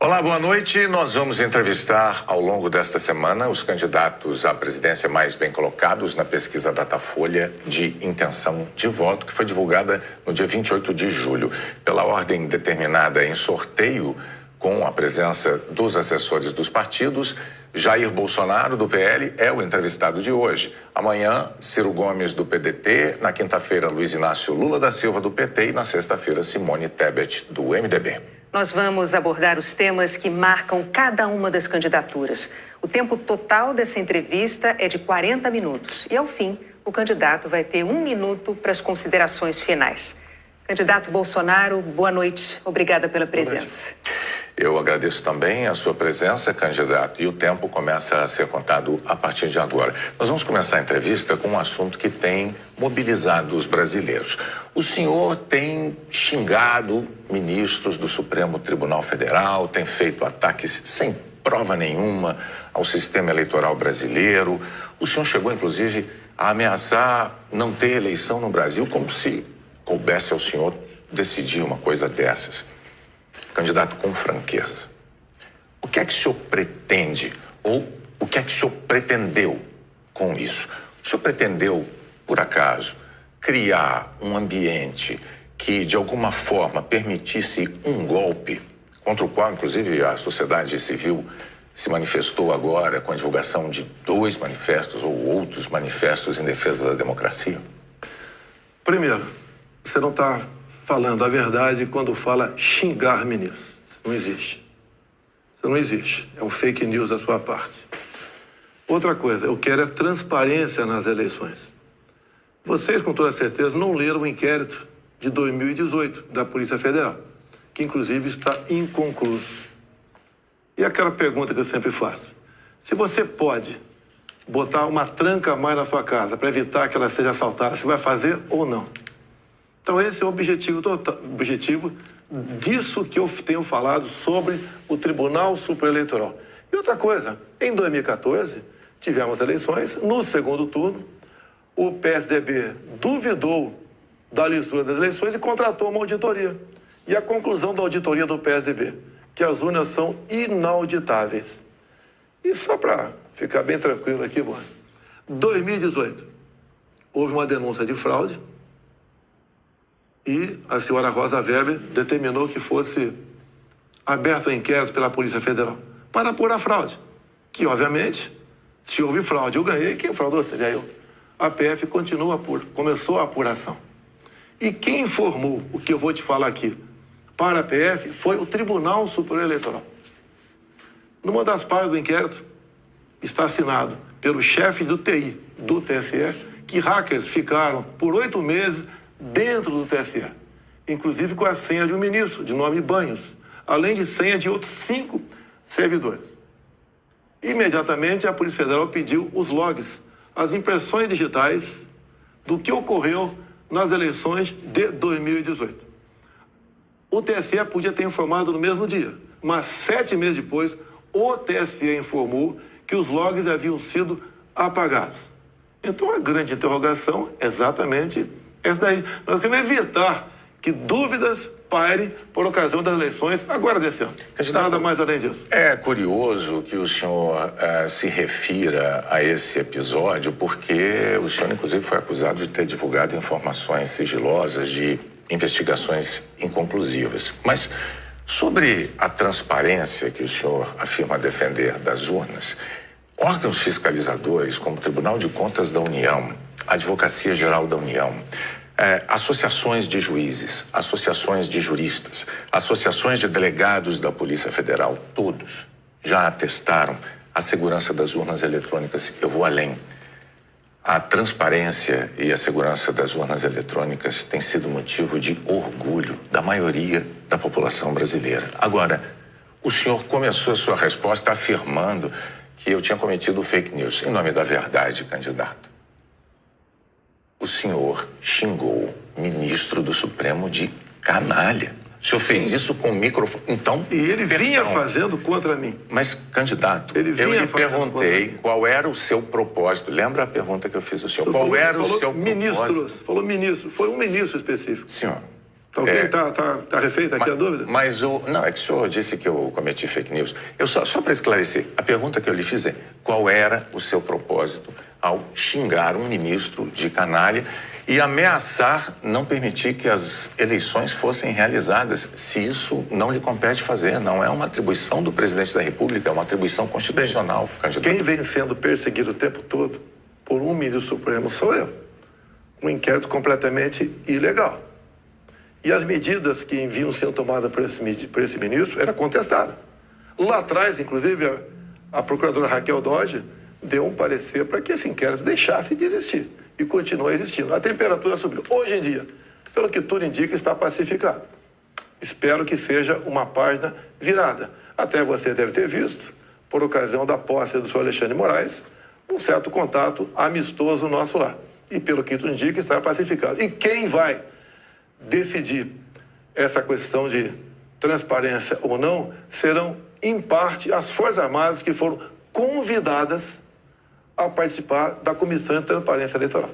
Olá, boa noite. Nós vamos entrevistar ao longo desta semana os candidatos à presidência mais bem colocados na pesquisa Datafolha de intenção de voto, que foi divulgada no dia 28 de julho. Pela ordem determinada em sorteio, com a presença dos assessores dos partidos, Jair Bolsonaro, do PL, é o entrevistado de hoje. Amanhã, Ciro Gomes, do PDT. Na quinta-feira, Luiz Inácio Lula da Silva, do PT. E na sexta-feira, Simone Tebet, do MDB. Nós vamos abordar os temas que marcam cada uma das candidaturas. O tempo total dessa entrevista é de 40 minutos. E, ao fim, o candidato vai ter 1 minuto para as considerações finais. Candidato Bolsonaro, boa noite. Obrigada pela presença. Eu agradeço também a sua presença, candidato, e o tempo começa a ser contado a partir de agora. Nós vamos começar a entrevista com um assunto que tem mobilizado os brasileiros. O senhor tem xingado ministros do Supremo Tribunal Federal, tem feito ataques sem prova nenhuma ao sistema eleitoral brasileiro. O senhor chegou, inclusive, a ameaçar não ter eleição no Brasil, como se coubesse ao senhor decidir uma coisa dessas. Candidato, com franqueza, o que é que o senhor pretende ou o que é que o senhor pretendeu com isso? O senhor pretendeu, por acaso, criar um ambiente que, de alguma forma, permitisse um golpe, contra o qual, inclusive, a sociedade civil se manifestou agora com a divulgação de 2 manifestos ou outros manifestos em defesa da democracia? Primeiro, você não está falando a verdade quando fala xingar ministros. Não existe. Isso não existe. É um fake news da sua parte. Outra coisa, eu quero é transparência nas eleições. Vocês, com toda certeza, não leram o inquérito de 2018 da Polícia Federal, que inclusive está inconcluso. E aquela pergunta que eu sempre faço: se você pode botar uma tranca a mais na sua casa para evitar que ela seja assaltada, você vai fazer ou não? Então esse é o objetivo disso que eu tenho falado sobre o Tribunal Superior Eleitoral. E outra coisa, em 2014, tivemos eleições, no segundo turno, o PSDB duvidou da lisura das eleições e contratou uma auditoria. E a conclusão da auditoria do PSDB, que as urnas são inauditáveis. E só para ficar bem tranquilo aqui, mano, 2018, houve uma denúncia de fraude, e a senhora Rosa Weber determinou que fosse aberto um inquérito pela Polícia Federal para apurar a fraude. Que, obviamente, se houve fraude, eu ganhei, quem fraudou seria eu. A PF começou a apuração. E quem informou o que eu vou te falar aqui para a PF foi o Tribunal Superior Eleitoral. Numa das partes do inquérito está assinado pelo chefe do TI do TSE que hackers ficaram por 8 meses dentro do TSE, inclusive com a senha de um ministro, de nome Banhos, além de senha de outros 5 servidores. Imediatamente, a Polícia Federal pediu os logs, as impressões digitais do que ocorreu nas eleições de 2018. O TSE podia ter informado no mesmo dia, mas 7 meses depois, o TSE informou que os logs haviam sido apagados. Então, a grande interrogação é exatamente essa daí. Nós queremos evitar que dúvidas pairem por ocasião das eleições agora desse ano. Nada mais além disso. É curioso que o senhor se refira a esse episódio, porque o senhor, inclusive, foi acusado de ter divulgado informações sigilosas de investigações inconclusivas. Mas sobre a transparência que o senhor afirma defender das urnas, órgãos fiscalizadores como o Tribunal de Contas da União, a Advocacia Geral da União, associações de juízes, associações de juristas, associações de delegados da Polícia Federal, todos já atestaram a segurança das urnas eletrônicas. Eu vou além. A transparência e a segurança das urnas eletrônicas tem sido motivo de orgulho da maioria da população brasileira. Agora, o senhor começou a sua resposta afirmando que eu tinha cometido fake news. Em nome da verdade, candidato, o senhor xingou ministro do Supremo de canalha. O senhor fez isso com o microfone. Então, e ele vinha fazendo contra mim. Mas, candidato, eu lhe perguntei qual era o seu propósito. Lembra a pergunta que eu fiz ao senhor? Qual era o seu propósito? Falou ministro. Foi um ministro específico. Senhor, Tá ok? Tá refeita aqui a dúvida? Mas não, é que o senhor disse que eu cometi fake news. Só para esclarecer, a pergunta que eu lhe fiz é: qual era o seu propósito ao xingar um ministro de canalha e ameaçar não permitir que as eleições fossem realizadas, se isso não lhe compete fazer? Não é uma atribuição do presidente da República, é uma atribuição constitucional, candidato. Quem vem sendo perseguido o tempo todo por um ministro supremo sou eu. Um inquérito completamente ilegal. E as medidas que vinham sendo tomadas por esse ministro eram contestadas. Lá atrás, inclusive, a procuradora Raquel Dodge deu um parecer para que esse inquérito deixasse de existir. E continua existindo. A temperatura subiu. Hoje em dia, pelo que tudo indica, está pacificado. Espero que seja uma página virada. Até você deve ter visto, por ocasião da posse do senhor Alexandre de Moraes, um certo contato amistoso nosso lá. E pelo que tudo indica, está pacificado. E quem vai decidir essa questão de transparência ou não serão, em parte, as Forças Armadas que foram convidadas a participar da Comissão de Transparência Eleitoral.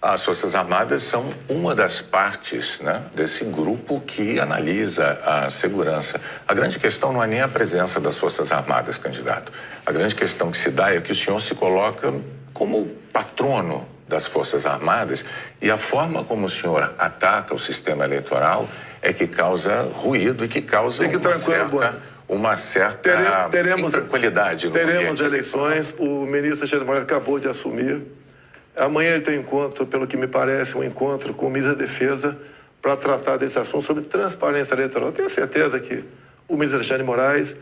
As Forças Armadas são uma das partes, né, desse grupo que analisa a segurança. A grande questão não é nem a presença das Forças Armadas, candidato. A grande questão que se dá é que o senhor se coloca como patrono das Forças Armadas e a forma como o senhor ataca o sistema eleitoral é que causa ruído e que causa uma certa intranquilidade no ambiente. Teremos eleições, o ministro Alexandre de Moraes acabou de assumir. Amanhã ele tem um encontro, pelo que me parece, um encontro com o ministro da Defesa para tratar desse assunto sobre transparência eleitoral. Eu tenho certeza que o ministro Alexandre de Moraes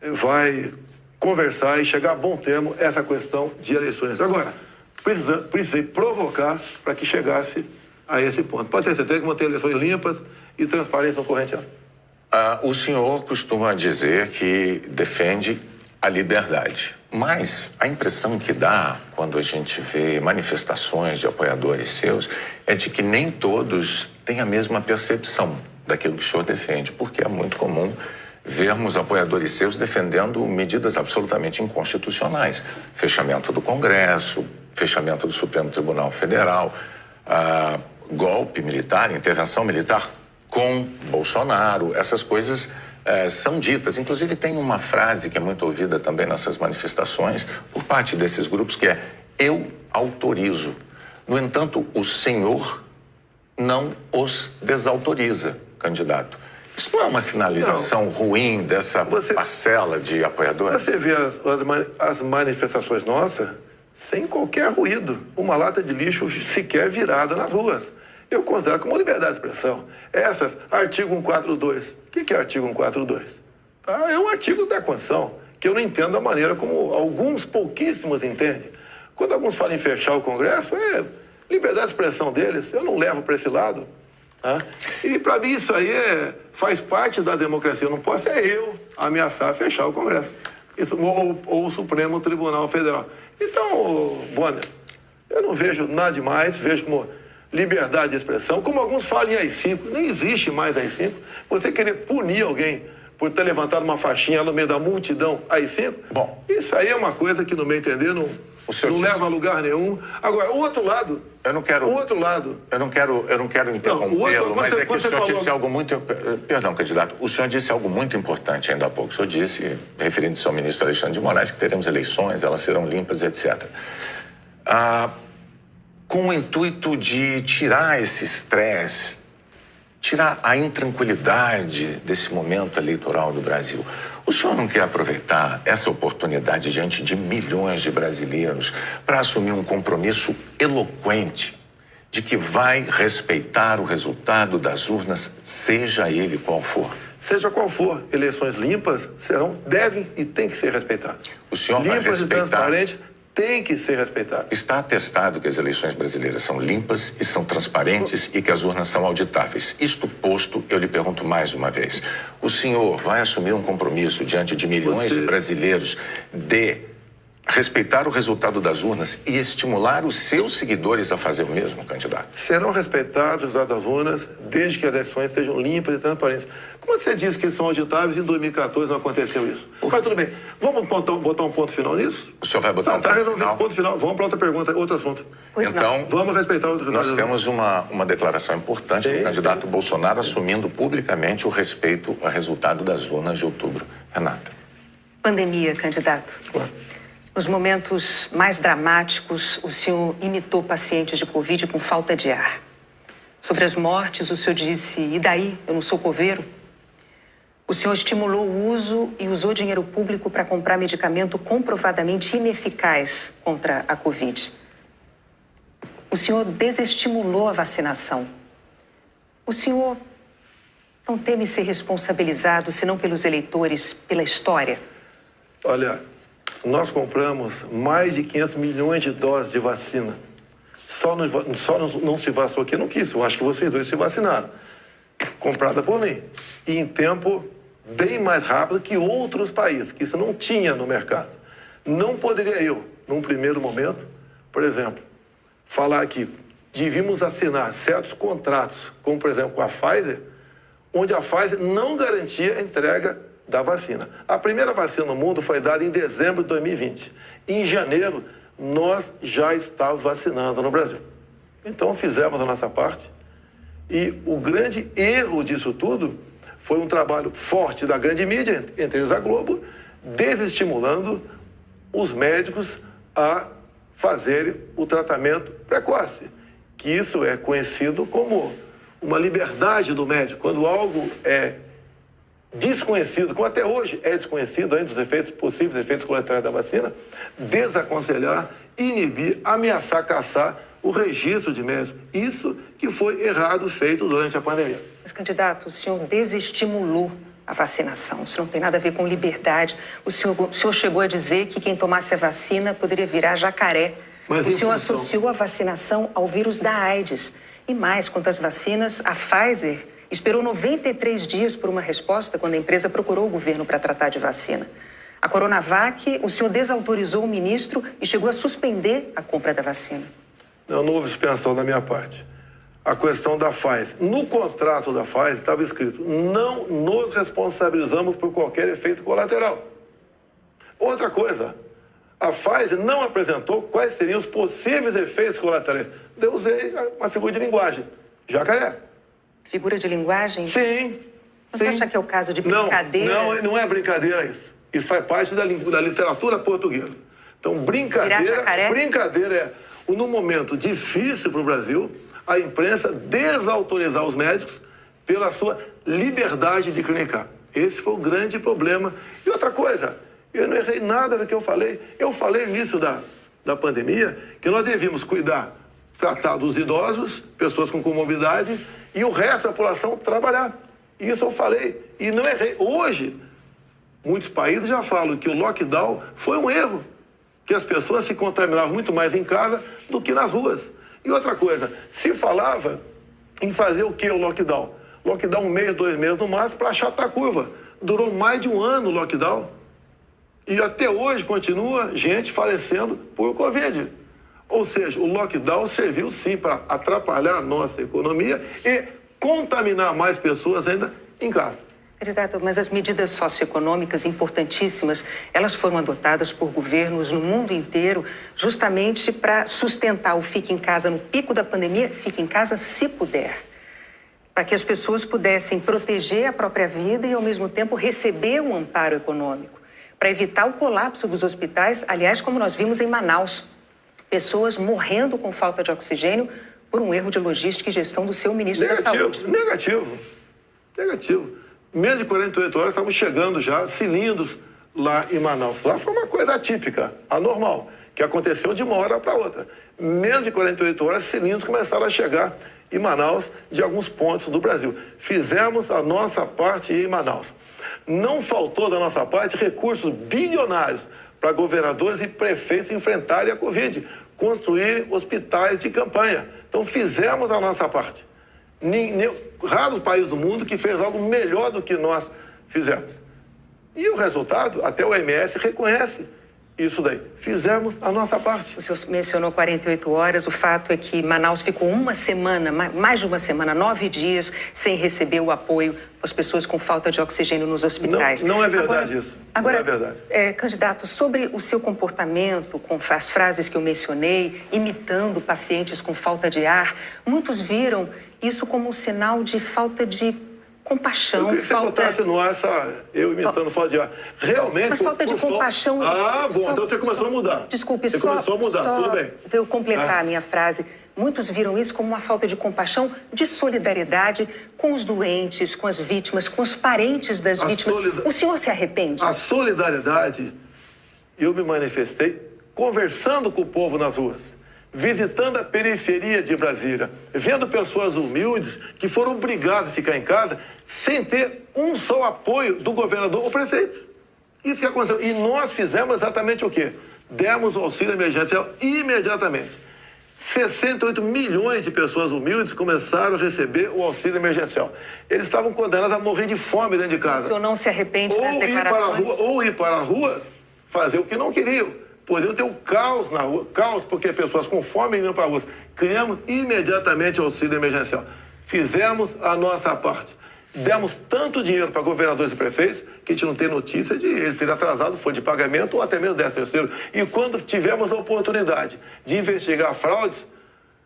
vai conversar e chegar a bom termo essa questão de eleições. Agora, precisei provocar para que chegasse a esse ponto. Pode ter certeza que vão ter eleições limpas e transparência no corrente ano. O senhor costuma dizer que defende a liberdade, mas a impressão que dá quando a gente vê manifestações de apoiadores seus é de que nem todos têm a mesma percepção daquilo que o senhor defende, porque é muito comum vermos apoiadores seus defendendo medidas absolutamente inconstitucionais. Fechamento do Congresso, fechamento do Supremo Tribunal Federal, golpe militar, intervenção militar com Bolsonaro, essas coisas são ditas. Inclusive tem uma frase que é muito ouvida também nessas manifestações por parte desses grupos que é: eu autorizo. No entanto, o senhor não os desautoriza, candidato. Isso não é uma sinalização ruim dessa parcela de apoiadores? Você vê as manifestações nossas sem qualquer ruído, uma lata de lixo sequer virada nas ruas. Eu considero como liberdade de expressão. Essas, artigo 142. O que é artigo 142? É um artigo da Constituição, que eu não entendo da maneira como alguns pouquíssimos entendem. Quando alguns falam em fechar o Congresso, é liberdade de expressão deles, eu não levo para esse lado. Tá? E para mim isso aí faz parte da democracia. Eu não posso eu ameaçar fechar o Congresso. Isso, ou o Supremo Tribunal Federal. Então, Bonner, eu não vejo nada demais, vejo como liberdade de expressão, como alguns falam em AI-5, nem existe mais AI-5. Você querer punir alguém por ter levantado uma faixinha no meio da multidão AI-5, bom, isso aí é uma coisa que, no meu entender, não leva a lugar nenhum. Agora, o outro lado... Eu não quero interrompê-lo, mas é que o senhor disse algo muito... Perdão, candidato. O senhor disse algo muito importante ainda há pouco. O senhor disse, referindo-se ao ministro Alexandre de Moraes, que teremos eleições, elas serão limpas, etc. Com o intuito de tirar esse estresse, tirar a intranquilidade desse momento eleitoral do Brasil. O senhor não quer aproveitar essa oportunidade diante de milhões de brasileiros para assumir um compromisso eloquente de que vai respeitar o resultado das urnas, seja ele qual for? Seja qual for, eleições limpas devem e têm que ser respeitadas. O senhor vai respeitar... Limpas e transparentes têm que ser respeitadas. Está atestado que as eleições brasileiras são limpas e são transparentes e que as urnas são auditáveis. Isto posto, eu lhe pergunto mais uma vez. O senhor vai assumir um compromisso diante de milhões de brasileiros de respeitar o resultado das urnas e estimular os seus seguidores a fazer o mesmo, candidato? Serão respeitados os resultados das urnas desde que as eleições sejam limpas e transparentes. Como você disse que eles são auditáveis e em 2014 não aconteceu isso? Mas tudo bem. Vamos botar um ponto final nisso? O senhor vai botar um ponto ponto resolvido, final? Ponto final. Vamos para outra pergunta, outro assunto. Então, vamos respeitar os resultados. Nós temos uma declaração importante do candidato Bolsonaro assumindo publicamente o respeito ao resultado das urnas de outubro. Renata. Pandemia, candidato. Claro. Nos momentos mais dramáticos, o senhor imitou pacientes de Covid com falta de ar. Sobre as mortes, o senhor disse, e daí? Eu não sou coveiro? O senhor estimulou o uso e usou dinheiro público para comprar medicamento comprovadamente ineficaz contra a Covid. O senhor desestimulou a vacinação. O senhor não teme ser responsabilizado, senão pelos eleitores, pela história? Olha, nós compramos mais de 500 milhões de doses de vacina. Só não se vacinou quem não quis. Eu acho que vocês dois se vacinaram. Comprada por mim. E em tempo bem mais rápido que outros países, que isso não tinha no mercado. Não poderia eu, num primeiro momento, por exemplo, falar que devíamos assinar certos contratos, como por exemplo com a Pfizer, onde a Pfizer não garantia a entrega da vacina. A primeira vacina no mundo foi dada em dezembro de 2020. Em janeiro, nós já estávamos vacinando no Brasil. Então, fizemos a nossa parte. E o grande erro disso tudo foi um trabalho forte da grande mídia, entre eles a Globo, desestimulando os médicos a fazerem o tratamento precoce, que isso é conhecido como uma liberdade do médico. Quando algo é desconhecido, como até hoje é desconhecido ainda os efeitos, possíveis efeitos colaterais da vacina, desaconselhar, inibir, ameaçar, caçar o registro de médicos. Isso que foi errado feito durante a pandemia. Mas, candidato, o senhor desestimulou a vacinação. Isso não tem nada a ver com liberdade. O senhor chegou a dizer que quem tomasse a vacina poderia virar jacaré. Mas o senhor associou a vacinação ao vírus da AIDS. E mais, quanto às vacinas, a Pfizer esperou 93 dias por uma resposta quando a empresa procurou o governo para tratar de vacina. A Coronavac, o senhor desautorizou o ministro e chegou a suspender a compra da vacina. Não houve suspensão da minha parte. A questão da Pfizer. No contrato da Pfizer estava escrito: não nos responsabilizamos por qualquer efeito colateral. Outra coisa, a Pfizer não apresentou quais seriam os possíveis efeitos colaterais. Eu usei uma figura de linguagem. Jacaré. Figura de linguagem? Sim. Você acha que é o caso de brincadeira? Não é brincadeira isso. Isso faz parte da literatura portuguesa. Então, brincadeira é, num momento difícil para o Brasil, a imprensa desautorizar os médicos pela sua liberdade de clinicar. Esse foi o grande problema. E outra coisa, eu não errei nada do que eu falei. Eu falei no início da pandemia que nós devíamos tratar dos idosos, pessoas com comorbidade, e o resto da população trabalhar. Isso eu falei e não errei. Hoje, muitos países já falam que o lockdown foi um erro, que as pessoas se contaminavam muito mais em casa do que nas ruas. E outra coisa, se falava em fazer o que o lockdown? Lockdown 1 mês, 2 meses no máximo para achatar a curva. Durou mais de um ano o lockdown. E até hoje continua gente falecendo por Covid. Ou seja, o lockdown serviu sim para atrapalhar a nossa economia e contaminar mais pessoas ainda em casa. Candidato, mas as medidas socioeconômicas importantíssimas, elas foram adotadas por governos no mundo inteiro justamente para sustentar o fique em casa no pico da pandemia, fique em casa se puder. Para que as pessoas pudessem proteger a própria vida e, ao mesmo tempo, receber um amparo econômico. Para evitar o colapso dos hospitais, aliás, como nós vimos em Manaus. Pessoas morrendo com falta de oxigênio por um erro de logística e gestão do seu ministro da Saúde. Negativo. Menos de 48 horas estavam chegando já cilindros lá em Manaus. Lá foi uma coisa atípica, anormal, que aconteceu de uma hora para outra. Menos de 48 horas, cilindros começaram a chegar em Manaus de alguns pontos do Brasil. Fizemos a nossa parte em Manaus. Não faltou da nossa parte recursos bilionários para governadores e prefeitos enfrentarem a Covid, construírem hospitais de campanha. Então fizemos a nossa parte. Raros países do mundo que fez algo melhor do que nós fizemos. E o resultado, até o OMS reconhece isso daí. Fizemos a nossa parte. O senhor mencionou 48 horas, o fato é que Manaus ficou uma semana, mais de uma semana, 9 dias, sem receber o apoio das pessoas com falta de oxigênio nos hospitais. Não é verdade isso. Agora, não é verdade. Candidato, sobre o seu comportamento, com as frases que eu mencionei, imitando pacientes com falta de ar, muitos viram isso como um sinal de falta de compaixão. Eu queria que você botasse no ar eu imitando falta de ar. Realmente... Mas falta de compaixão... Bom, então você começou a mudar. Desculpe, você começou a mudar, tudo bem. Eu completar a minha frase. Muitos viram isso como uma falta de compaixão, de solidariedade com os doentes, com as vítimas, com os parentes das vítimas. O senhor se arrepende? A solidariedade, eu me manifestei conversando com o povo nas ruas, visitando a periferia de Brasília, vendo pessoas humildes que foram obrigadas a ficar em casa sem ter um só apoio do governador ou prefeito. Isso que aconteceu. E nós fizemos exatamente o quê? Demos o auxílio emergencial imediatamente. 68 milhões de pessoas humildes começaram a receber o auxílio emergencial. Eles estavam condenados a morrer de fome dentro de casa. O senhor não se arrepende das declarações? Ou ir para as ruas, fazer o que não queriam. Poderiam ter um caos na rua, caos porque pessoas com fome iam para a rua. Criamos imediatamente o auxílio emergencial. Fizemos a nossa parte. Demos tanto dinheiro para governadores e prefeitos que a gente não tem notícia de eles terem atrasado folha de pagamento ou até mesmo 13º. E quando tivemos a oportunidade de investigar fraudes,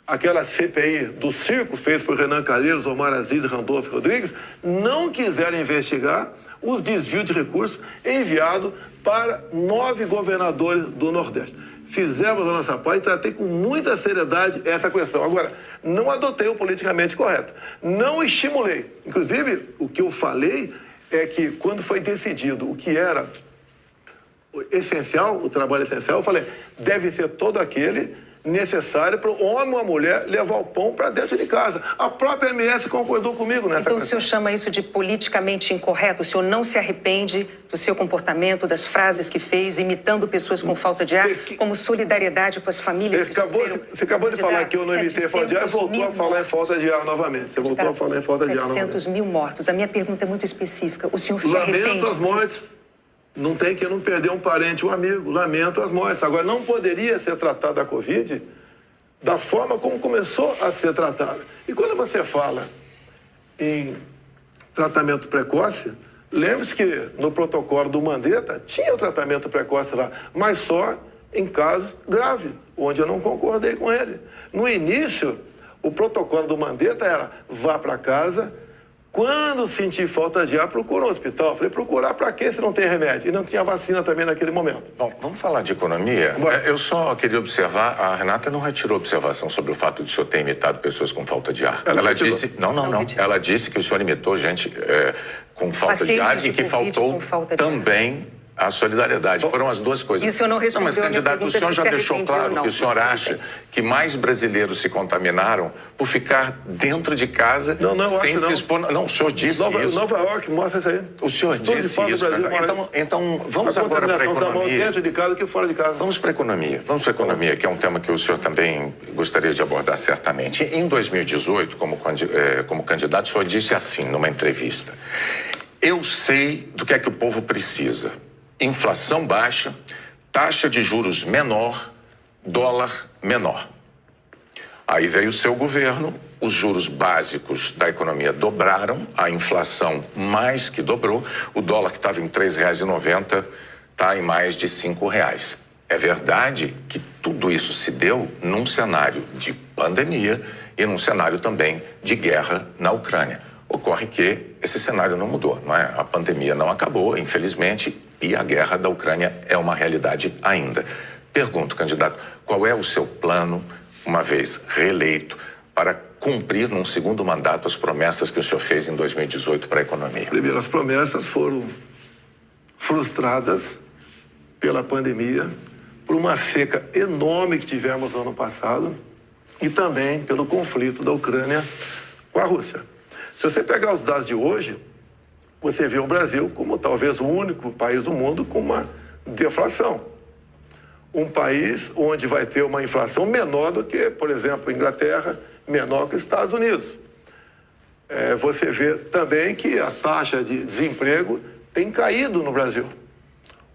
aquela CPI do circo feita por Renan Calheiros, Omar Aziz e Randolfo Rodrigues, não quiseram investigar os desvios de recursos enviados para 9 governadores do Nordeste. Fizemos a nossa parte e tratei com muita seriedade essa questão. Agora, não adotei o politicamente correto. Não estimulei. Inclusive, o que eu falei é que quando foi decidido o que era essencial, o trabalho essencial, eu falei, deve ser todo aquele necessário para o homem ou a mulher levar o pão para dentro de casa. A própria MS concordou comigo nessa questão. Então o senhor chama isso de politicamente incorreto? O senhor não se arrepende do seu comportamento, das frases que fez, imitando pessoas com falta de ar, como solidariedade com as famílias que sofreram? Você acabou de falar que eu não imitei falta de ar e voltou a falar em falta de ar novamente. Você voltou a falar em falta de ar novamente. 700 mil mortos. A minha pergunta é muito específica. O senhor se arrepende Lamento as mortes. disso? Não tem que não perder um parente, um amigo. Lamento as mortes. Agora, não poderia ser tratada a Covid da forma como começou a ser tratada. E quando você fala em tratamento precoce, lembre-se que no protocolo do Mandetta tinha o tratamento precoce lá, mas só em casos graves, onde eu não concordei com ele. No início, o protocolo do Mandetta era vá para casa. Quando sentir falta de ar, procura um hospital. Eu falei, procurar para quê se não tem remédio? E não tinha vacina também naquele momento. Bom, vamos falar de economia? Eu só queria observar, a Renata não retirou observação sobre o fato de o senhor ter imitado pessoas com falta de ar. Ela disse... Não. Ela disse que o senhor imitou gente com falta de ar e que faltou também a solidariedade. Foram as duas coisas. E o senhor não respondeu mas, candidato, o senhor já deixou claro que o senhor acha que mais brasileiros se contaminaram por ficar dentro de casa sem se expor... Não, o senhor disse isso. Nova York, mostra isso aí. O senhor disse isso. Então, vamos agora para a economia. Dentro de casa que fora de casa. Vamos para a economia. Vamos para a economia, que é um tema que o senhor também gostaria de abordar certamente. Em 2018, como candidato, o senhor disse assim, numa entrevista: eu sei do que é que o povo precisa. Inflação baixa, taxa de juros menor, dólar menor. Aí veio o seu governo, os juros básicos da economia dobraram, a inflação mais que dobrou, o dólar que estava em R$ 3,90 está em mais de R$ 5,00. É verdade que tudo isso se deu num cenário de pandemia e num cenário também de guerra na Ucrânia. Ocorre que esse cenário não mudou, não é? A pandemia não acabou, infelizmente, e a guerra da Ucrânia é uma realidade ainda. Pergunto, candidato, qual é o seu plano, uma vez reeleito, para cumprir num segundo mandato as promessas que o senhor fez em 2018 para a economia? Primeiro, as promessas foram frustradas pela pandemia, por uma seca enorme que tivemos no ano passado e também pelo conflito da Ucrânia com a Rússia. Se você pegar os dados de hoje, você vê o Brasil como talvez o único país do mundo com uma deflação. Um país onde vai ter uma inflação menor do que, por exemplo, a Inglaterra, menor que os Estados Unidos. Você vê também que a taxa de desemprego tem caído no Brasil.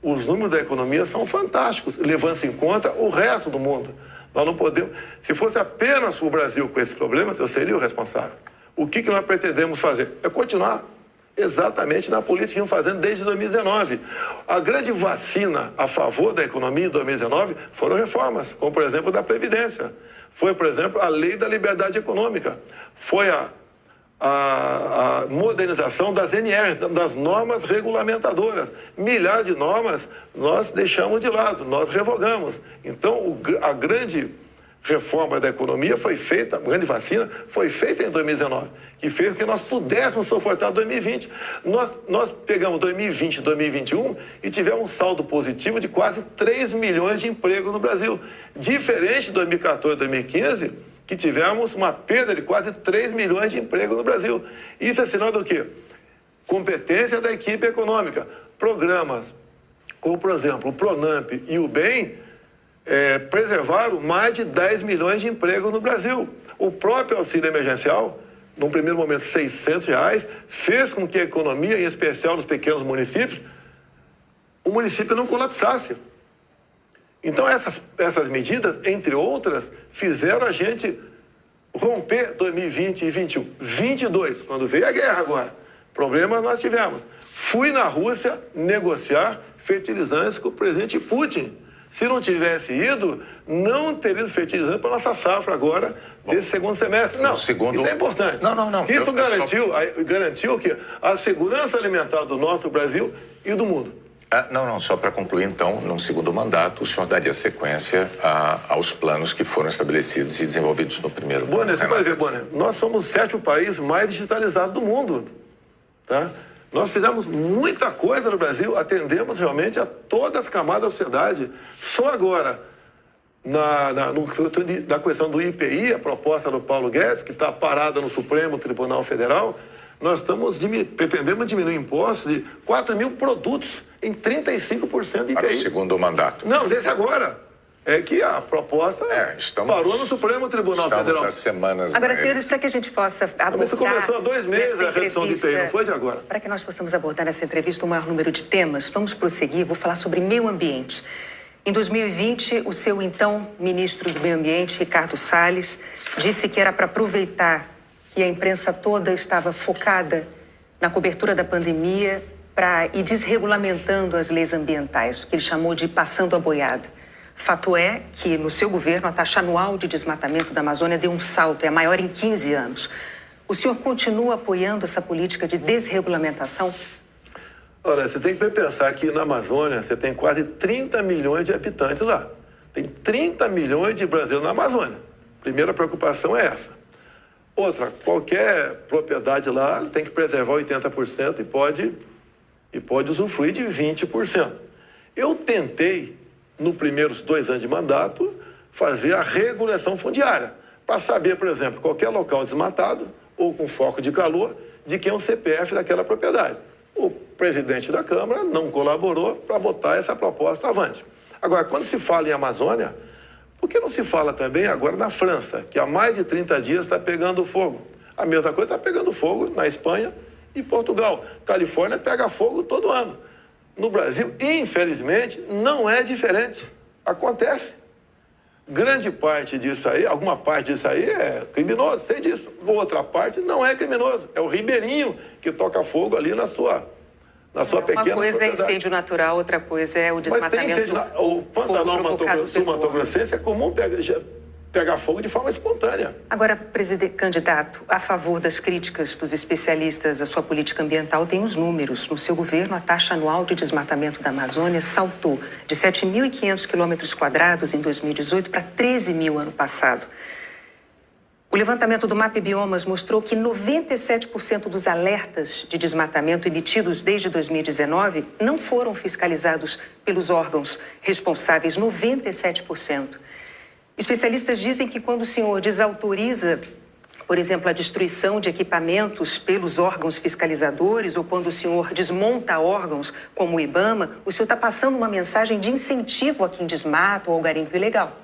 os números da economia são fantásticos, levando-se em conta o resto do mundo. Nós não podemos... Se fosse apenas o Brasil com esses problemas, eu seria o responsável. O que nós pretendemos fazer? É continuar exatamente na política que estamos fazendo desde 2019. A grande vacina a favor da economia em 2019 foram reformas, como, por exemplo, da Previdência. Foi, por exemplo, a Lei da Liberdade Econômica. Foi a modernização das NRs, das normas regulamentadoras. Milhares de normas nós deixamos de lado, nós revogamos. Então, a grande reforma da economia foi feita, a grande vacina foi feita em 2019, que fez com que nós pudéssemos suportar 2020. Nós pegamos 2020 e 2021 e tivemos um saldo positivo de quase 3 milhões de empregos no Brasil. Diferente de 2014 e 2015, que tivemos uma perda de quase 3 milhões de empregos no Brasil. Isso é sinal do quê? Competência da equipe econômica. Programas, como por exemplo o Pronamp e o BEM, preservaram mais de 10 milhões de empregos no Brasil. O próprio auxílio emergencial, num primeiro momento R$600, fez com que a economia, em especial nos pequenos municípios, o município não colapsasse. Então essas medidas, entre outras, fizeram a gente romper 2020 e 2021. 22, quando veio a guerra agora, problemas nós tivemos. Fui na Rússia negociar fertilizantes com o presidente Putin. Se não tivesse ido, não teria ido fertilizante para a nossa safra agora, desse segundo semestre. Não, isso é importante. Não. Isso garantiu o quê? A segurança alimentar do nosso Brasil e do mundo. Só para concluir, então, num segundo mandato, o senhor daria sequência aos planos que foram estabelecidos e desenvolvidos no primeiro mandato. Bonner, você pode ver, Bonner, nós somos o 7º país mais digitalizado do mundo, tá? Nós fizemos muita coisa no Brasil, atendemos realmente a todas as camadas da sociedade. Só agora, na questão do IPI, a proposta do Paulo Guedes, que está parada no Supremo Tribunal Federal, nós pretendemos diminuir impostos de 4 mil produtos em 35% de IPI. Para o segundo mandato. Não, desse agora. É que a proposta parou no Supremo Tribunal Federal. Há semanas. Agora, senhores, para que a gente possa abordar... Mas começou há 2 meses a redução de IPI, não foi de agora? Para que nós possamos abordar nessa entrevista o maior número de temas, vamos prosseguir, vou falar sobre meio ambiente. Em 2020, o seu então ministro do Meio Ambiente, Ricardo Salles, disse que era para aproveitar que a imprensa toda estava focada na cobertura da pandemia para ir desregulamentando as leis ambientais, o que ele chamou de passando a boiada. Fato é que, no seu governo, a taxa anual de desmatamento da Amazônia deu um salto, é a maior em 15 anos. O senhor continua apoiando essa política de desregulamentação? Olha, você tem que pensar que na Amazônia você tem quase 30 milhões de habitantes lá. Tem 30 milhões de brasileiros na Amazônia. Primeira preocupação é essa. Outra, qualquer propriedade lá tem que preservar 80% e pode usufruir de 20%. Eu tentei, nos primeiros 2 anos de mandato, fazer a regulação fundiária, para saber, por exemplo, qualquer local desmatado ou com foco de calor, de quem é o CPF daquela propriedade. O presidente da Câmara não colaborou para botar essa proposta avante. Agora, quando se fala em Amazônia, por que não se fala também agora na França, que há mais de 30 dias está pegando fogo? A mesma coisa está pegando fogo na Espanha e Portugal. Califórnia pega fogo todo ano. No Brasil, infelizmente, não é diferente. Acontece. Grande parte disso aí, alguma parte disso aí é criminoso, sei disso. Outra parte não é criminoso. É o ribeirinho que toca fogo ali na sua pequena Uma coisa propriedade. É incêndio natural, outra coisa é o desmatamento. O Pantanal Sul-Mato-Grossense é comum pegar fogo de forma espontânea. Agora, candidato, a favor das críticas dos especialistas à sua política ambiental, tem os números. No seu governo, a taxa anual de desmatamento da Amazônia saltou de 7.500 km² em 2018 para 13 mil ano passado. O levantamento do MAP Biomas mostrou que 97% dos alertas de desmatamento emitidos desde 2019 não foram fiscalizados pelos órgãos responsáveis, 97%. Especialistas dizem que quando o senhor desautoriza, por exemplo, a destruição de equipamentos pelos órgãos fiscalizadores ou quando o senhor desmonta órgãos como o IBAMA, o senhor está passando uma mensagem de incentivo a quem desmata ou ao garimpo ilegal.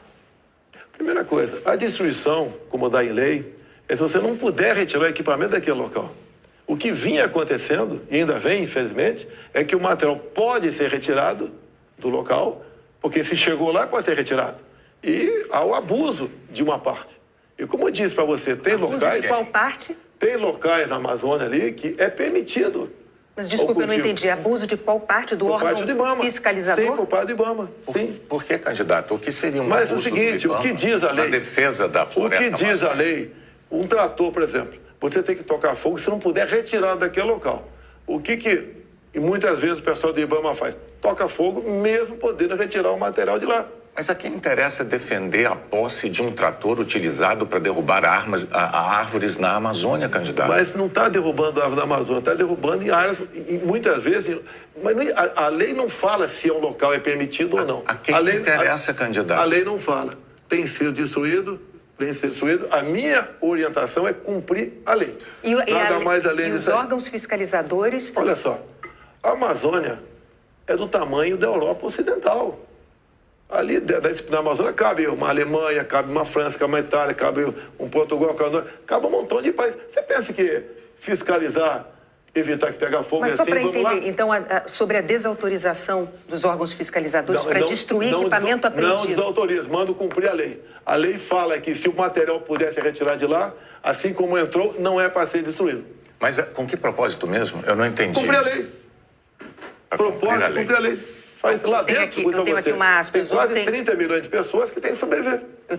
Primeira coisa, a destruição, como dá em lei, é se você não puder retirar o equipamento daquele local. O que vinha acontecendo, e ainda vem, infelizmente, é que o material pode ser retirado do local, porque se chegou lá pode ser retirado. E há o abuso de uma parte. E como eu disse para você, tem locais... De qual parte? Tem locais na Amazônia ali que é permitido. Mas desculpa, eu não entendi. Abuso de qual parte do órgão fiscalizador? Sim, por parte do IBAMA. Sim. Por que, candidato? O que seria um Mas abuso o seguinte, o que diz a lei... na defesa da floresta O que diz a lei, um trator, por exemplo, você tem que tocar fogo se não puder retirar daquele local. O que e muitas vezes o pessoal do IBAMA faz? Toca fogo mesmo podendo retirar o material de lá. Mas a quem interessa defender a posse de um trator utilizado para derrubar árvores na Amazônia, candidato? Mas não está derrubando a árvore na Amazônia, está derrubando em áreas, muitas vezes... Mas a lei não fala se um local é permitido ou não. A quem lei, interessa, candidato? A lei não fala. Tem sido destruído, vem ser destruído. A minha orientação é cumprir a lei. Nada mais além disso. E os órgãos fiscalizadores... Olha só, a Amazônia é do tamanho da Europa Ocidental. Ali na Amazônia cabe uma Alemanha, cabe uma França, cabe uma Itália, cabe um Portugal, cabe um montão de países. Você pensa que fiscalizar, evitar que pegue fogo... Mas só para entender, então, sobre a desautorização dos órgãos fiscalizadores para destruir equipamento apreendido... Não desautoriza, manda cumprir a lei. A lei fala que se o material pudesse retirar de lá, assim como entrou, não é para ser destruído. Mas com que propósito mesmo? Eu não entendi. Cumprir a lei. Propósito, cumprir a lei. Faz lá dentro, eu tenho aqui uma aspas. Tem quase 30 milhões de pessoas que têm que sobreviver. Eu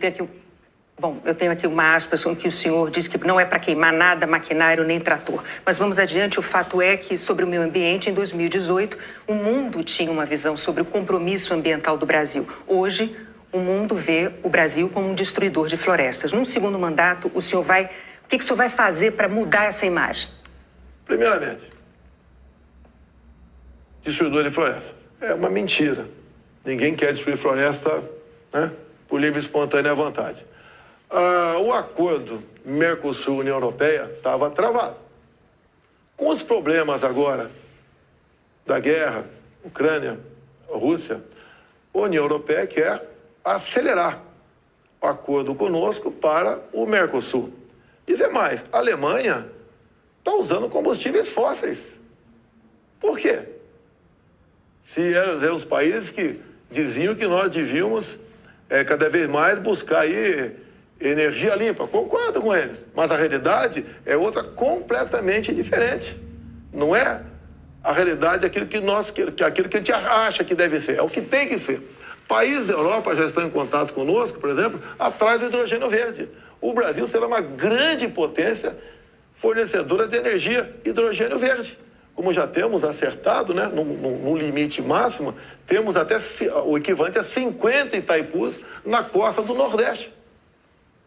tenho aqui uma aspas em que o senhor diz que não é para queimar nada, maquinário nem trator. Mas vamos adiante, o fato é que, sobre o meio ambiente, em 2018, o mundo tinha uma visão sobre o compromisso ambiental do Brasil. Hoje, o mundo vê o Brasil como um destruidor de florestas. Num segundo mandato, o que o senhor vai fazer para mudar essa imagem? Primeiramente, destruidor de floresta. É uma mentira. Ninguém quer destruir floresta, né, por livre e espontânea vontade. O acordo Mercosul-União Europeia estava travado. Com os problemas agora da guerra, Ucrânia, Rússia, a União Europeia quer acelerar o acordo conosco para o Mercosul. Dizer mais, a Alemanha está usando combustíveis fósseis. Por quê? Se eram os países que diziam que nós devíamos cada vez mais buscar aí energia limpa. Concordo com eles, mas a realidade é outra completamente diferente. Não é a realidade aquilo que a gente acha que deve ser, é o que tem que ser. Países da Europa já estão em contato conosco, por exemplo, atrás do hidrogênio verde. O Brasil será uma grande potência fornecedora de energia hidrogênio verde. Como já temos acertado, né, no limite máximo, temos até o equivalente a 50 Itaipus na costa do Nordeste.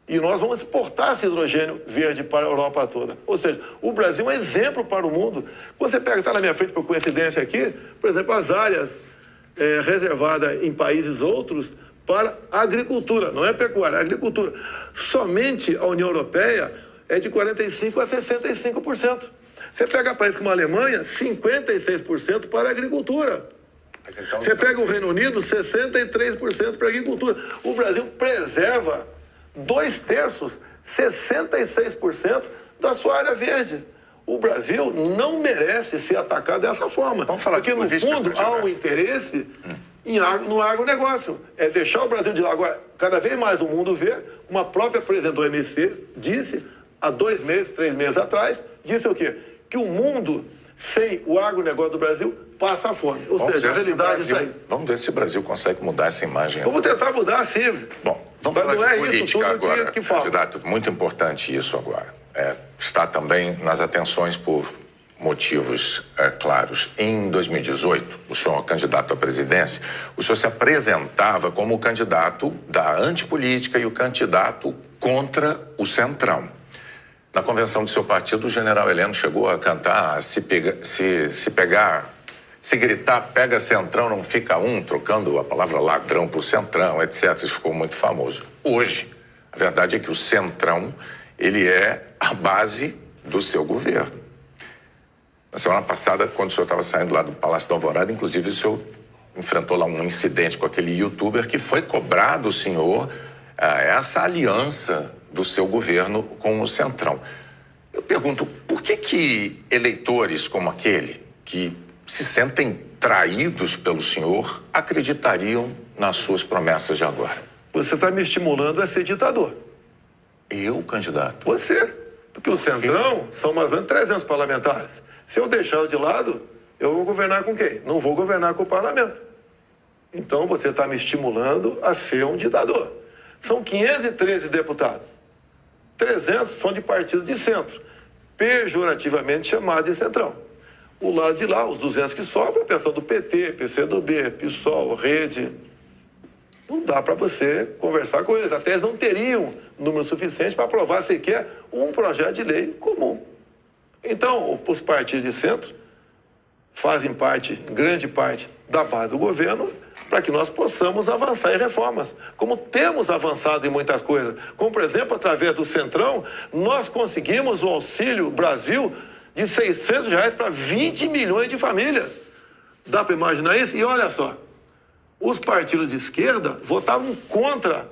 E nós vamos exportar esse hidrogênio verde para a Europa toda. Ou seja, o Brasil é um exemplo para o mundo. Você pega, está na minha frente por coincidência aqui, por exemplo, as áreas reservadas em países outros para a agricultura, não é pecuária, é agricultura. Somente a União Europeia é de 45% a 65%. Você pega países como a Alemanha, 56% para a agricultura. Então, você pega o Reino Unido, 63% para a agricultura. O Brasil preserva 2/3, 66% da sua área verde. O Brasil não merece ser atacado dessa forma. Vamos falar porque, no fundo, há um interesse no agronegócio. É deixar o Brasil de lado. Agora, cada vez mais o mundo vê, uma própria presidente do OMC disse, há 2 meses, 3 meses atrás, disse o quê? Que o mundo, sem o agronegócio do Brasil, passa fome. Ou seja, a realidade está aí. Vamos ver se o Brasil consegue mudar essa imagem. Vamos tentar mudar, sim. Bom, vamos falar de política agora, candidato. Muito importante isso agora. Está também nas atenções por motivos claros. Em 2018, o senhor, candidato à presidência, o senhor se apresentava como o candidato da antipolítica e o candidato contra o Centrão. Na convenção do seu partido, o general Heleno chegou a cantar se gritar, pega Centrão, não fica um, trocando a palavra ladrão por Centrão, etc. Isso ficou muito famoso. Hoje, a verdade é que o Centrão, ele é a base do seu governo. Na semana passada, quando o senhor estava saindo lá do Palácio da Alvorada, inclusive o senhor enfrentou lá um incidente com aquele youtuber que foi cobrar do senhor essa aliança do seu governo com o Centrão. Eu pergunto, por que eleitores como aquele, que se sentem traídos pelo senhor, acreditariam nas suas promessas de agora. Você está me estimulando a ser ditador. Eu, candidato? Você. Porque o Centrão são mais ou menos 300 parlamentares. Se eu deixá-lo de lado, eu vou governar com quem? Não vou governar com o parlamento. Então você está me estimulando a ser um ditador. São 513 deputados. 300 são de partidos de centro, pejorativamente chamados de centrão. O lado de lá, os 200 que sobram, a pessoa do PT, PCdoB, PSOL, Rede. Não dá para você conversar com eles. Até eles não teriam número suficiente para aprovar sequer um projeto de lei comum. Então, os partidos de centro fazem parte, grande parte, da base do governo para que nós possamos avançar em reformas. Como temos avançado em muitas coisas. Como, por exemplo, através do Centrão, nós conseguimos o Auxílio Brasil de R$600 para 20 milhões de famílias. Dá para imaginar isso? E olha só, os partidos de esquerda votavam contra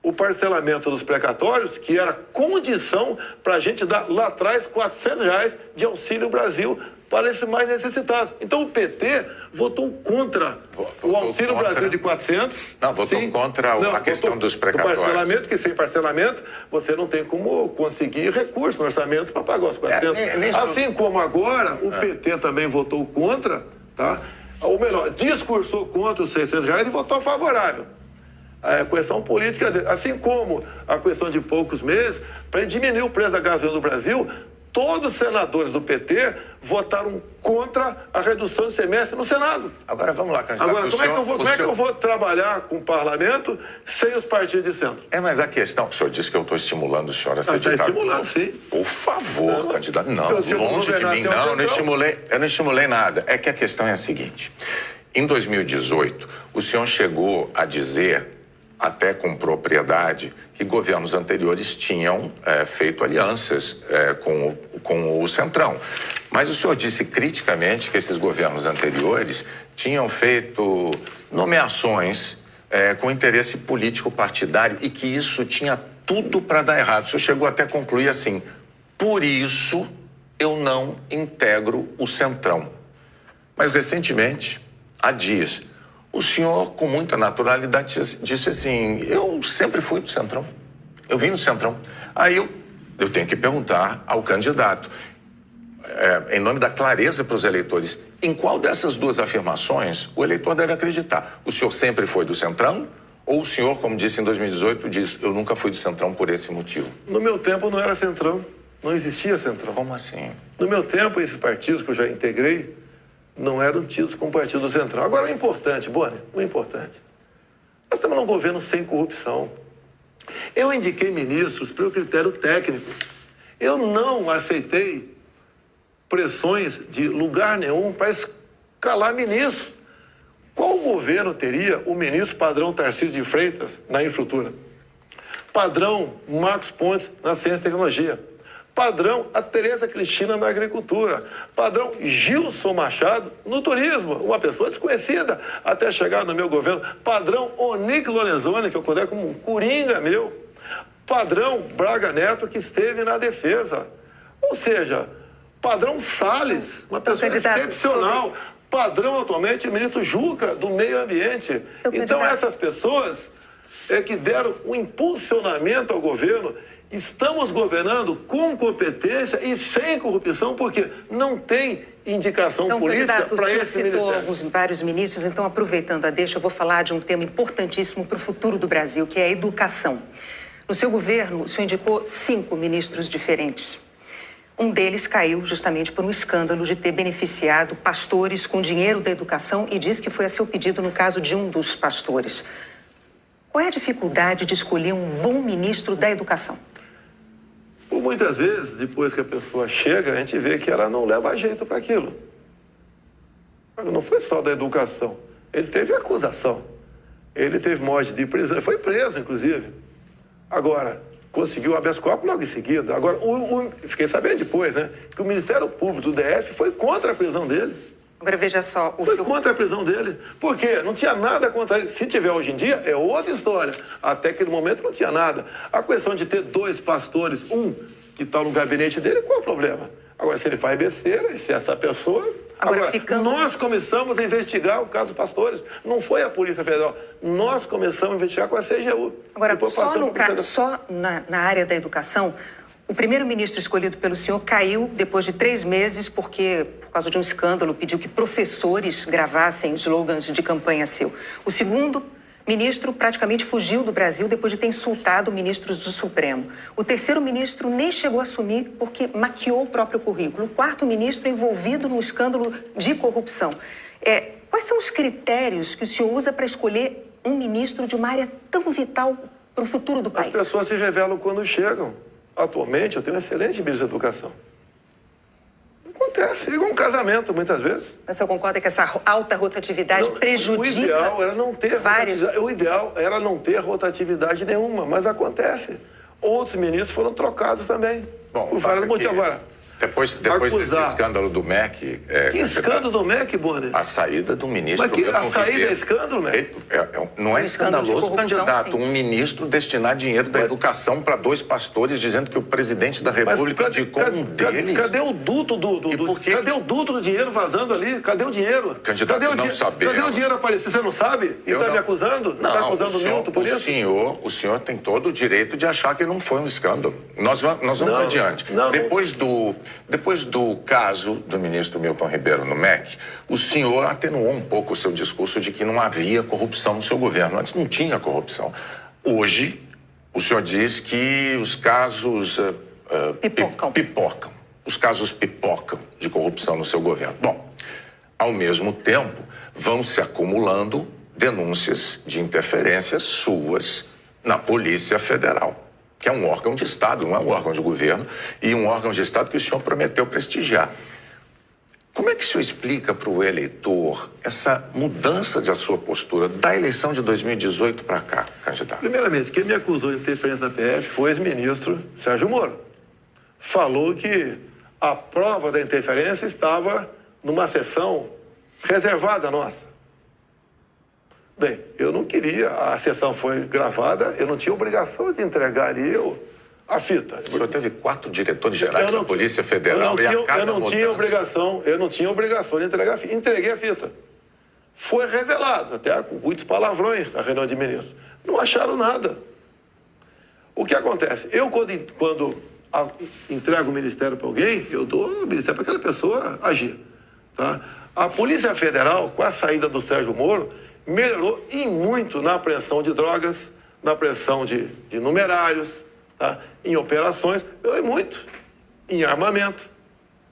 o parcelamento dos precatórios, que era condição para a gente dar lá atrás R$400 de Auxílio Brasil para esses mais necessitados. Então o PT votou contra o Auxílio Brasil de 400. Não, votou contra a questão dos precatórios. Do parcelamento, que sem parcelamento você não tem como conseguir recurso no orçamento para pagar os 400. Assim como agora o PT também votou contra, tá? Ou melhor, discursou contra os R$600 e votou favorável. A questão política, assim como a questão de poucos meses, para diminuir o preço da gasolina no Brasil, todos os senadores do PT votaram contra a redução de semestre no Senado. Agora vamos lá, candidato. Agora, como é que eu vou trabalhar com o parlamento sem os partidos de centro? Mas a questão, o senhor disse que eu estou estimulando o senhor a ser ditador. Está estimulando, sim. Por favor, candidato. Não, longe de mim, não, eu não estimulei nada. É que a questão é a seguinte. Em 2018, o senhor chegou a dizer, até com propriedade, que governos anteriores tinham feito alianças com o Centrão. Mas o senhor disse criticamente que esses governos anteriores tinham feito nomeações com interesse político partidário e que isso tinha tudo para dar errado. O senhor chegou até a concluir assim: por isso eu não integro o Centrão. Mas recentemente, há dias, o senhor, com muita naturalidade, disse assim: eu sempre fui do Centrão, eu vim do Centrão. Aí eu tenho que perguntar ao candidato, em nome da clareza para os eleitores, em qual dessas duas afirmações o eleitor deve acreditar? O senhor sempre foi do Centrão? Ou o senhor, como disse em 2018, diz: eu nunca fui do Centrão por esse motivo? No meu tempo não era Centrão, não existia Centrão. Como assim? No meu tempo, esses partidos que eu já integrei não eram tidos como partido central. Agora, o importante, Boni, o importante. Nós estamos num governo sem corrupção. Eu indiquei ministros pelo critério técnico. Eu não aceitei pressões de lugar nenhum para escalar ministros. Qual governo teria o ministro padrão Tarcísio de Freitas na infraestrutura? Padrão Marcos Pontes na ciência e tecnologia? Padrão a Tereza Cristina na agricultura. Padrão Gilson Machado no turismo, uma pessoa desconhecida até chegar no meu governo. Padrão Onick Lorenzoni, que eu considero como um coringa meu. Padrão Braga Neto, que esteve na defesa. Ou seja, padrão Salles, uma pessoa excepcional. Padrão atualmente o ministro Juca, do meio ambiente. Então essas pessoas que deram um impulsionamento ao governo. Estamos governando com competência e sem corrupção, porque não tem indicação política para esse ministério. Citou vários ministros, então, aproveitando a deixa, eu vou falar de um tema importantíssimo para o futuro do Brasil, que é a educação. No seu governo, o senhor indicou 5 ministros diferentes. Um deles caiu justamente por um escândalo de ter beneficiado pastores com dinheiro da educação e diz que foi a seu pedido no caso de um dos pastores. Qual é a dificuldade de escolher um bom ministro da educação? Por muitas vezes, depois que a pessoa chega, a gente vê que ela não leva jeito para aquilo. Não foi só da educação. Ele teve acusação. Ele teve morte de prisão. Ele foi preso, inclusive. Agora, conseguiu habeas corpus logo em seguida. Agora, fiquei sabendo depois, né? Que o Ministério Público do DF foi contra a prisão dele. Agora, veja só... Foi contra a prisão dele. Por quê? Não tinha nada contra ele. Se tiver hoje em dia, é outra história. Até aquele momento não tinha nada. A questão de ter 2 pastores, um que está no gabinete dele, qual é o problema? Agora, se ele faz besteira, e se essa pessoa... Agora, nós começamos a investigar o caso Pastores. Não foi a Polícia Federal. Nós começamos a investigar com a CGU. Agora, só na área da educação, o primeiro-ministro escolhido pelo senhor caiu depois de 3 meses porque, por causa de um escândalo, pediu que professores gravassem slogans de campanha seu. O segundo ministro praticamente fugiu do Brasil depois de ter insultado ministros do Supremo. O terceiro ministro nem chegou a assumir porque maquiou o próprio currículo. O quarto ministro envolvido num escândalo de corrupção. Quais são os critérios que o senhor usa para escolher um ministro de uma área tão vital para o futuro do país? As pessoas se revelam quando chegam. Atualmente, eu tenho um excelente ministro da Educação. Acontece, igual um casamento, muitas vezes. Mas o senhor concorda que essa alta rotatividade prejudica o ideal era não ter vários... O ideal era não ter rotatividade nenhuma, mas acontece. Outros ministros foram trocados também. Bom, por vários motivos. Agora, depois desse escândalo do MEC... Que escândalo do MEC, Bonner? A saída do ministro... Mas a saída é escândalo, MEC? Não é escandaloso, candidato. Sim. Um ministro destinar dinheiro da educação para 2 pastores, dizendo que o presidente da República indicou um deles... Cadê o duto cadê o duto do dinheiro vazando ali? Cadê o dinheiro? Candidato, não sabemos. Cadê o dinheiro aparecer? Você não sabe? E está me acusando? Não, está acusando o Milton por isso? O senhor tem todo o direito de achar que não foi um escândalo. Nós vamos adiante. Depois do caso do ministro Milton Ribeiro no MEC, o senhor atenuou um pouco o seu discurso de que não havia corrupção no seu governo. Antes não tinha corrupção. Hoje, o senhor diz que os casos pipocam. Os casos pipocam de corrupção no seu governo. Bom, ao mesmo tempo, vão se acumulando denúncias de interferências suas na Polícia Federal, que é um órgão de Estado, não é um órgão de governo, e um órgão de Estado que o senhor prometeu prestigiar. Como é que o senhor explica para o eleitor essa mudança da sua postura da eleição de 2018 para cá, candidato? Primeiramente, quem me acusou de interferência na PF foi o ex-ministro Sérgio Moro. Falou que a prova da interferência estava numa sessão reservada nossa. Bem, eu não queria, a sessão foi gravada, eu não tinha obrigação de entregar ali a fita. O senhor teve 4 diretores gerais da Polícia Federal e a cada mudança... Eu não tinha obrigação de entregar a fita. Entreguei a fita. Foi revelado, até com muitos palavrões na reunião de ministros. Não acharam nada. O que acontece? Eu, quando entrego o ministério para alguém, eu dou o ministério para aquela pessoa agir. Tá? A Polícia Federal, com a saída do Sérgio Moro, melhorou e muito na apreensão de drogas, na apreensão de numerários, tá? Em operações, melhorou muito. Em armamento,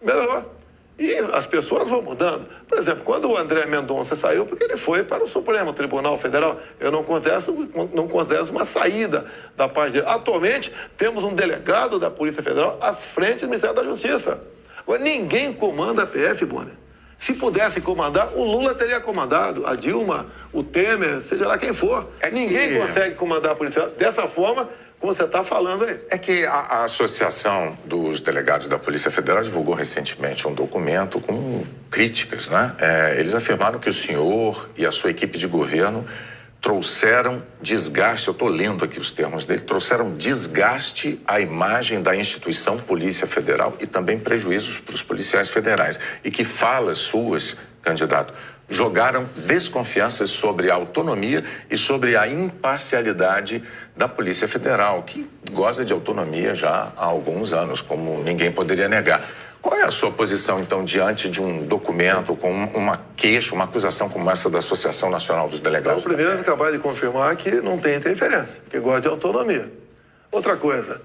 melhorou. E as pessoas vão mudando. Por exemplo, quando o André Mendonça saiu, porque ele foi para o Supremo Tribunal Federal, eu não considero uma saída da paz dele. Atualmente, temos um delegado da Polícia Federal à frente do Ministério da Justiça. Agora, ninguém comanda a PF, Bonner. Se pudesse comandar, o Lula teria comandado, a Dilma, o Temer, seja lá quem for. Ninguém consegue comandar a Polícia dessa forma, como você está falando aí. É que a Associação dos Delegados da Polícia Federal divulgou recentemente um documento com críticas, né? Eles afirmaram que o senhor e a sua equipe de governo trouxeram desgaste, eu estou lendo aqui os termos dele, trouxeram desgaste à imagem da instituição Polícia Federal e também prejuízos para os policiais federais. E que falas suas, candidato, jogaram desconfianças sobre a autonomia e sobre a imparcialidade da Polícia Federal, que goza de autonomia já há alguns anos, como ninguém poderia negar. Qual é a sua posição, então, diante de um documento com uma queixa, uma acusação como essa da Associação Nacional dos Delegados? Então, primeiro, eles acabaram de confirmar que não tem interferência, que gosta de autonomia. Outra coisa,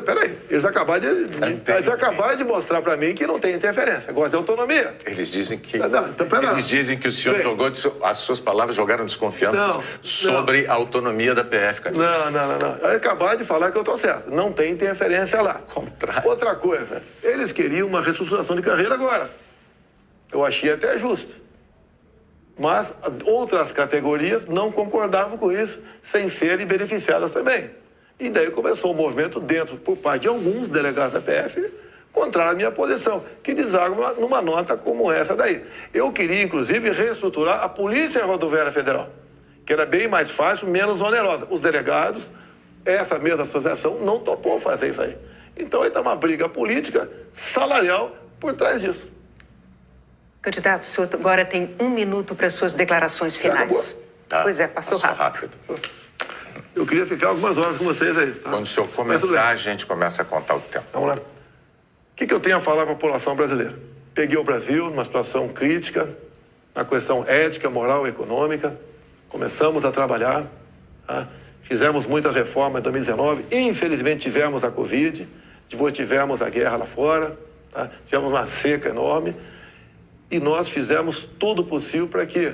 peraí, eles acabaram de mostrar para mim que não tem interferência, gosta de autonomia. Eles dizem que, então, eles dizem que o senhor jogou, as suas palavras jogaram desconfiança sobre a autonomia da PF, candidato. Não. Acabaram de falar que eu estou certo. Não tem interferência lá. Contrário. Outra coisa, eles queriam uma reestruturação de carreira agora. Eu achei até justo. Mas outras categorias não concordavam com isso, sem serem beneficiadas também. E daí começou o movimento por parte de alguns delegados da PF, contrário à minha posição, que deságua numa nota como essa daí. Eu queria, inclusive, reestruturar a Polícia Rodoviária Federal, que era bem mais fácil, menos onerosa. Os delegados, essa mesma associação, não topou fazer isso aí. Então aí está uma briga política, salarial, por trás disso. Candidato, o senhor agora tem 1 minuto para suas declarações finais. Tá. Pois é, passou rápido. Eu queria ficar algumas horas com vocês aí. Tá? Quando o senhor começar, a gente começa a contar o tempo. Vamos lá. O que eu tenho a falar para a população brasileira? Peguei o Brasil numa situação crítica, na questão ética, moral e econômica. Começamos a trabalhar, tá? Fizemos muitas reformas em 2019. Infelizmente tivemos a Covid, depois tivemos a guerra lá fora, tá? Tivemos uma seca enorme. E nós fizemos tudo possível para que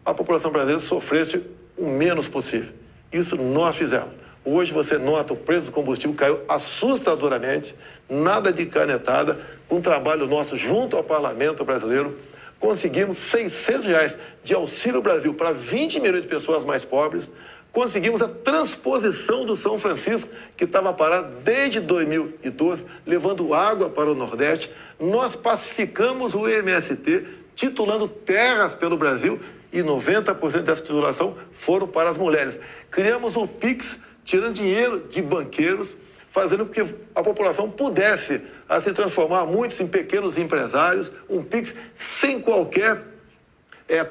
a população brasileira sofresse o menos possível. Isso nós fizemos. Hoje você nota o preço do combustível caiu assustadoramente, nada de canetada, com um trabalho nosso junto ao parlamento brasileiro, conseguimos R$600 de Auxílio Brasil para 20 milhões de pessoas mais pobres, conseguimos a transposição do São Francisco, que estava parado desde 2012, levando água para o Nordeste. Nós pacificamos o MST, titulando terras pelo Brasil, e 90% dessa titulação foram para as mulheres. Criamos o PIX, tirando dinheiro de banqueiros, fazendo com que a população pudesse se transformar muitos em pequenos empresários, um PIX sem qualquer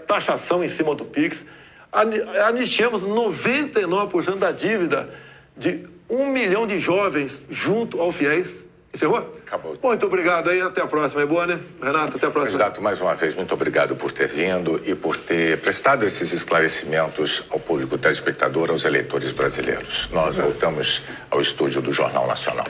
taxação em cima do PIX. Anistiamos 99% da dívida de 1 milhão de jovens junto ao FIES. Encerrou? Acabou. Muito obrigado aí, até a próxima. É boa, né? Renato, até a próxima. Candidato, mais uma vez, muito obrigado por ter vindo e por ter prestado esses esclarecimentos ao público telespectador, aos eleitores brasileiros. Nós voltamos ao estúdio do Jornal Nacional.